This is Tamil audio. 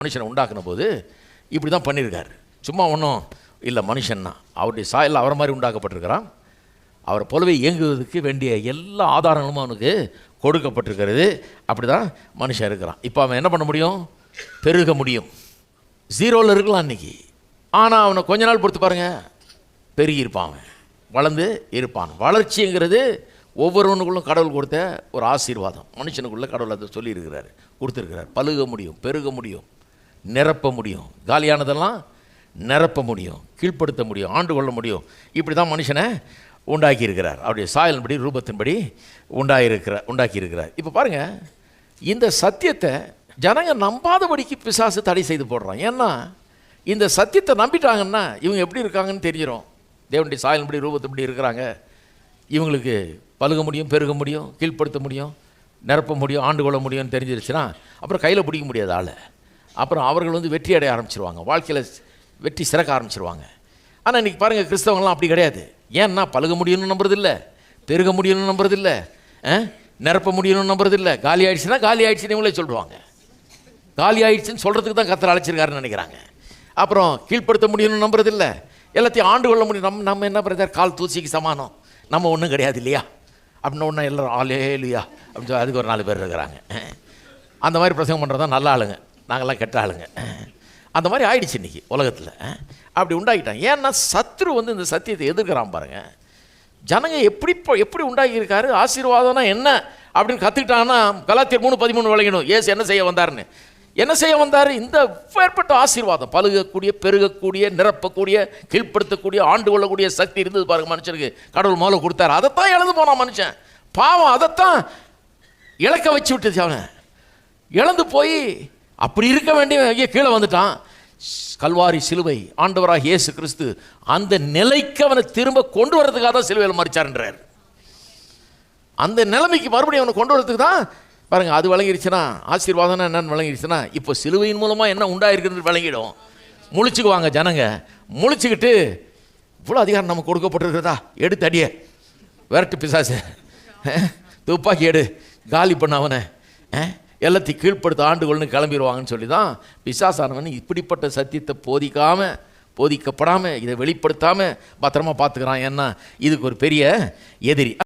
மனுஷனை உண்டாக்குன போது இப்படி தான் பண்ணியிருக்காரு. சும்மா ஒன்றும் இல்லை, மனுஷன்னா அவருடைய சாயலில் அவரை மாதிரி உண்டாக்கப்பட்டிருக்கிறான். அவரை போலவே இயங்குவதற்கு வேண்டிய எல்லா ஆதாரங்களும் அவனுக்கு கொடுக்கப்பட்டிருக்கிறது. அப்படி தான் மனுஷன் இருக்கிறான். இப்போ அவன் என்ன பண்ண முடியும்? பெருக முடியும். ஜீரோவில் இருக்கலாம் அன்றைக்கி. ஆனால் அவனை கொஞ்ச நாள் பொறுத்து பாருங்கள், பெருகி இருப்பான், அவன் வளர்ந்து இருப்பான். வளர்ச்சிங்கிறது ஒவ்வொருவனுக்குள்ளும் கடவுள் கொடுத்த ஒரு ஆசீர்வாதம். மனுஷனுக்குள்ளே கடவுள் அதை சொல்லியிருக்கிறார், கொடுத்துருக்கிறார். பழுக முடியும், பெருக முடியும், நிரப்ப முடியும், காலியானதெல்லாம் நிரப்ப முடியும், கீழ்ப்படுத்த முடியும், ஆண்டு கொள்ள முடியும். இப்படி தான் மனுஷனை உண்டாக்கியிருக்கிறார். அவருடைய சாயலின்படி ரூபத்தின்படி உண்டாக்கியிருக்கிறார். இப்போ பாருங்கள், இந்த சத்தியத்தை ஜனங்க நம்பாதபடிக்கு பிசாசு தடை செய்து போடுறான். ஏன்னா இந்த சத்தியத்தை நம்பிட்டாங்கன்னா இவங்க எப்படி இருக்காங்கன்னு தெரிஞ்சிடும். தேவனுடைய சாயலின்படி ரூபத்தின்படி இருக்கிறாங்க, இவங்களுக்கு பழுக முடியும், பெருக முடியும், கீழ்ப்படுத்த முடியும், நிரப்ப முடியும், ஆண்டு கொள்ள முடியும்னு தெரிஞ்சிருச்சுன்னா அப்புறம் கையில் பிடிக்க முடியாது ஆளை. அப்புறம் அவர்கள் வெற்றி அடைய ஆரம்பிச்சிருவாங்க, வாழ்க்கையில் வெற்றி சிறக்க ஆரம்பிச்சிருவாங்க. ஆனால் இன்றைக்கி பாருங்கள், கிறிஸ்தவங்களாம் அப்படி கிடையாது. ஏன்னா பழுக முடியும்னு நம்புறதில்லை, பெருக முடியும்னு நம்புறதில்லை, நிரப்ப முடியும்னு நம்புறதில்லை. காலி ஆயிடுச்சுன்னா காலி ஆயிடுச்சுன்னு இவங்களே சொல்லுவாங்க. காலி ஆயிடுச்சுன்னு சொல்கிறதுக்கு தான் கர்த்தர் அழைச்சிருக்காருன்னு நினைக்கிறாங்க. அப்புறம் கீழ்ப்படுத்த முடியும்னு நம்புறதில்லை, எல்லாத்தையும் ஆண்டு கொள்ள முடியும். நம்ம என்ன பிரதர், கால் தூசிக்கு சமானம், நம்ம ஒன்றும் கிடையாது இல்லையா அப்படின்னு ஒன்று எல்லோரும் ஆலேலுயா அப்படின்னு சொல்லி அதுக்கு ஒரு 4 பேர் இருக்கிறாங்க. அந்த மாதிரி பிரசங்கம் பண்ணுறது தான் நல்ல ஆளுங்க, நாங்கள்லாம் கெட்ட ஆளுங்க. அந்த மாதிரி ஆயிடுச்சு இன்றைக்கி உலகத்தில். அப்படி உண்டாக்கிட்டான். ஏன்னா சத்ரு இந்த சத்தியத்தை எதிர்க்கிறான் பாருங்கள். ஜனங்க எப்படி உண்டாக்கியிருக்காரு, ஆசீர்வாதம்னா என்ன அப்படின்னு கற்றுக்கிட்டாங்கன்னா கலாத்தியர் 3:13 விளங்கணும். ஏசு என்ன செய்ய வந்தாருன்னு. என்ன செய்ய வந்தார்? இந்த ஏற்பட்ட ஆசீர்வாதம், பழுகக்கூடிய, பெருகக்கூடிய, நிரப்பக்கூடிய, கீழ்ப்படுத்தக்கூடிய, ஆண்டு கொள்ளக்கூடிய சக்தி இருந்தது பாருங்க மனுஷனுக்கு. கடவுள் முதல்ல கொடுத்தாரு. அதைத்தான் இழந்து போனான் மனுஷன். பாவம் அதைத்தான் இழக்க வச்சு விட்டுச்சு. அவனை இழந்து போய் அப்படி இருக்க வேண்டிய கீழே வந்துட்டான். கல்வாரி சிலுவை, ஆண்டவராக இயேசு கிறிஸ்து அந்த நிலைக்கு அவனை திரும்ப கொண்டு வரதுக்காக தான் சிலுவையில் மரிச்சார்ன்றார். அந்த நிலைமைக்கு மறுபடியும் அவனை கொண்டு வரதுக்கு தான் பாருங்கள். அது விளங்கிடுச்சுன்னா ஆசீர்வாதம்னா என்னன்னு விளங்கிடுச்சுன்னா இப்போ சிலுவையின் மூலமாக என்ன உண்டாயிருக்குன்னு விளங்கிடும். முழிச்சுக்குவாங்க ஜனங்க. முழிச்சுக்கிட்டு இவ்வளோ அதிகாரம் நமக்கு கொடுக்கப்பட்டிருக்கிறதா, எடுத்து அடிய, விரட்டு பிசாசு, துப்பாக்கி எடு, காலி பண்ண அவனை, எல்லாத்தையும் கீழ்ப்படுத்த ஆண்டுகள்னு கிளம்பிடுவாங்கன்னு சொல்லி தான் பிசாசானவன் இப்படிப்பட்ட சத்தியத்தை போதிக்கப்படாமல் இதை வெளிப்படுத்தாமல் பத்திரமா பார்த்துக்கிறான். ஏன்னா இதுக்கு ஒரு பெரிய எதிரி.